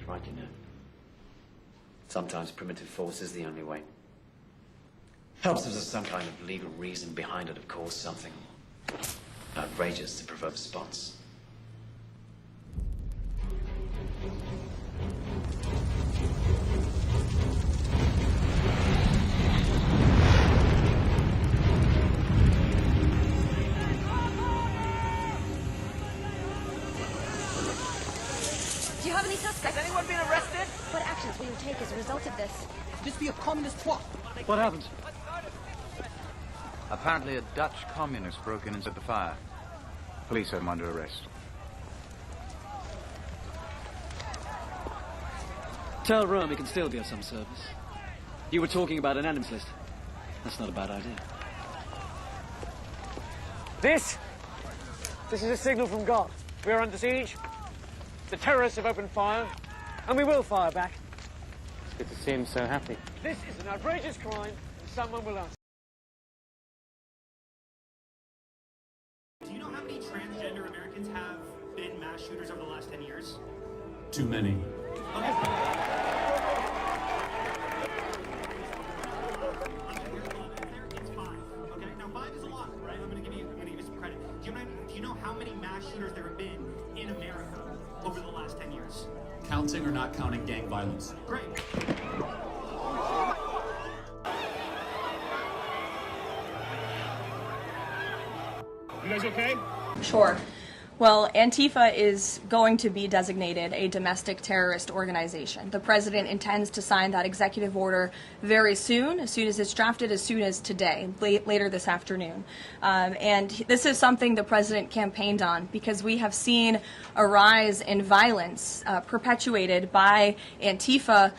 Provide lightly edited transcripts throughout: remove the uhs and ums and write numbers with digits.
right, you know. Sometimes primitive force is the only way. Helps if there's some kind of legal reason behind it, of course, something outrageous to provoke response. Do you have any suspects? Has anyone been arrested? What actions will you take as a result of this? Just be a communist twat. What happened? Apparently a Dutch communist broke in and set the fire. Police have him under arrest. Tell Rome he can still be of some service. You were talking about an enemies list. That's not a bad idea. This is a signal from God. We are under siege. The terrorists have opened fire, and we will fire back. It's good to see him so happy. This is an outrageous crime, and someone will answer. Do you know how many transgender Americans have been mass shooters over the last 10 years? Too many. Okay. It's 5. Okay, now 5 is a lot, right? I'm gonna give you some credit. Do you know how many mass shooters there have been in America over the last 10 years? Counting or not counting gang violence? Great. You guys okay? Sure. Well, Antifa is going to be designated a domestic terrorist organization. The president intends to sign that executive order very soon as it's drafted, as soon as today, later this afternoon. And this is something the president campaigned on because we have seen a rise in violence perpetuated by Antifa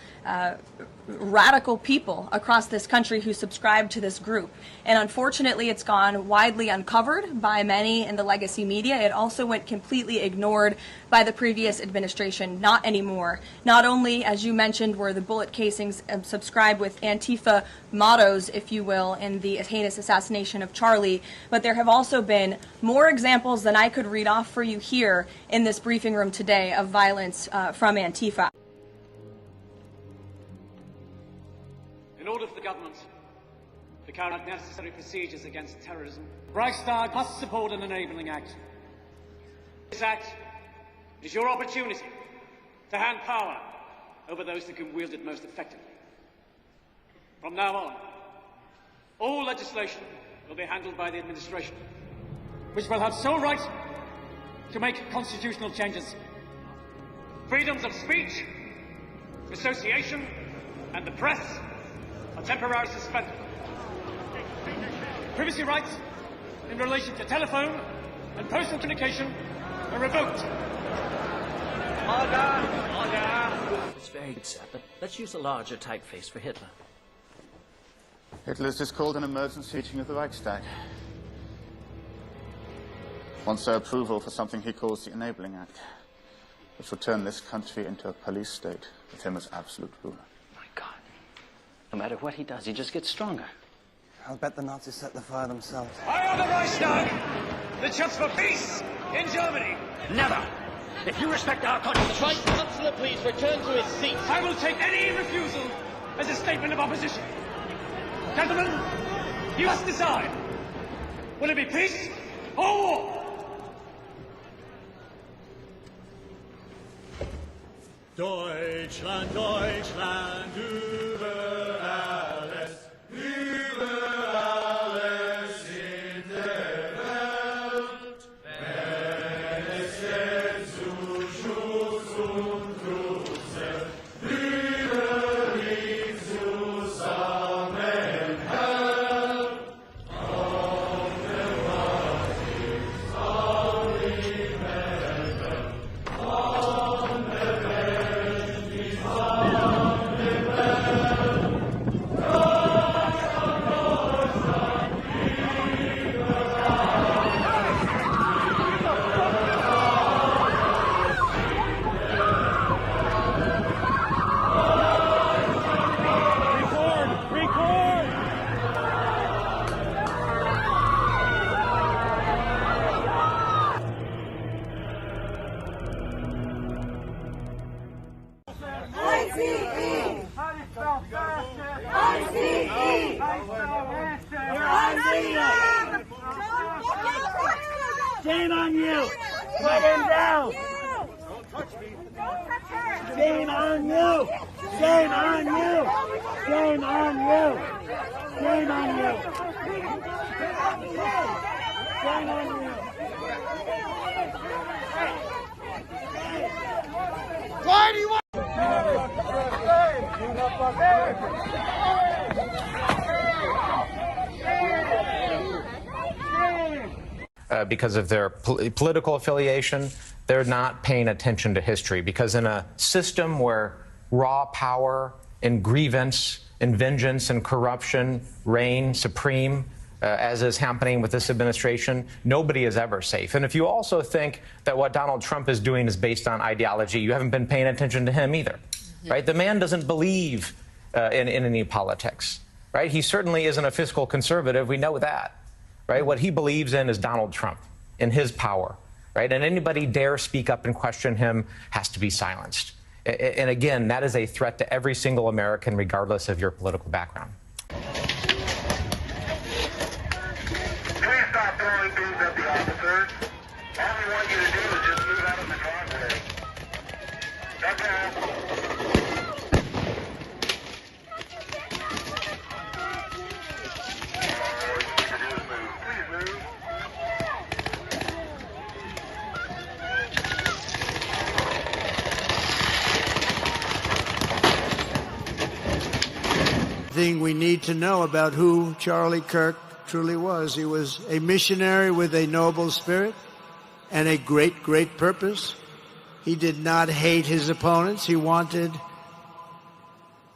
radical people across this country who subscribe to this group. And unfortunately, it's gone widely uncovered by many in the legacy media. It also went completely ignored by the previous administration. Not anymore. Not only, as you mentioned, were the bullet casings subscribed with Antifa mottos, if you will, in the heinous assassination of Charlie, but there have also been more examples than I could read off for you here in this briefing room today of violence from Antifa. In order for the government to carry out necessary procedures against terrorism, Reichstag must support an enabling act. This act is your opportunity to hand power over those that can wield it most effectively. From now on, all legislation will be handled by the administration, which will have sole right to make constitutional changes. Freedoms of speech, association, and the press are temporarily suspended. Privacy rights in relation to telephone and postal communication are revoked. Order! It's very good, sir, but let's use a larger typeface for Hitler. Hitler's just called an emergency meeting of the Reichstag. Wants their approval for something he calls the Enabling Act, which will turn this country into a police state with him as absolute ruler. My God. No matter what he does, he just gets stronger. I'll bet the Nazis set the fire themselves. I am the Reichstag, the chance for peace in Germany. Never! If you respect our country... Vice Chancellor, please return to his seat. I will take any refusal as a statement of opposition. Gentlemen, you must decide. Will it be peace or war? Deutschland, Deutschland, über alles, über alles in der Welt. Wenn es jetzt zu Schuss und Gruse, über ihn zusammenhält. Auf der Wahrheit soll die Welt, von der Welt. Shame on you! Put him down! Shame on you! Shame on you! Shame on you! Shame on you! Shame on you! Why do you want? Because of their political affiliation, they're not paying attention to history. Because in a system where raw power and grievance and vengeance and corruption reign supreme, as is happening with this administration, nobody is ever safe. And if you also think that what Donald Trump is doing is based on ideology, you haven't been paying attention to him either, right? The man doesn't believe in any politics, right? He certainly isn't a fiscal conservative. We know that. Right? What he believes in is Donald Trump and his power, right? And anybody dare speak up and question him has to be silenced. And again, that is a threat to every single American, regardless of your political background. Please stop throwing things at the officers. All we want you to do is just move out of the driveway. That's all. Thing we need to know about who Charlie Kirk truly was. He was a missionary with a noble spirit and a great, great purpose. He did not hate his opponents. He wanted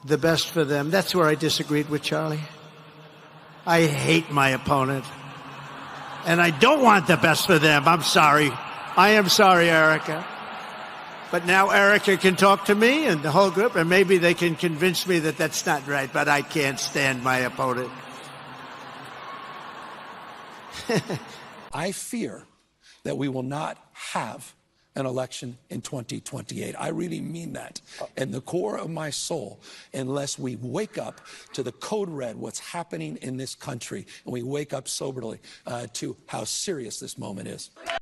the best for them. That's where I disagreed with Charlie. I hate my opponent. And I don't want the best for them. I'm sorry. I am sorry, Erica. But now Erica can talk to me and the whole group, and maybe they can convince me that that's not right, but I can't stand my opponent. I fear that we will not have an election in 2028. I really mean that in the core of my soul, unless we wake up to the code red, what's happening in this country, and we wake up soberly to how serious this moment is.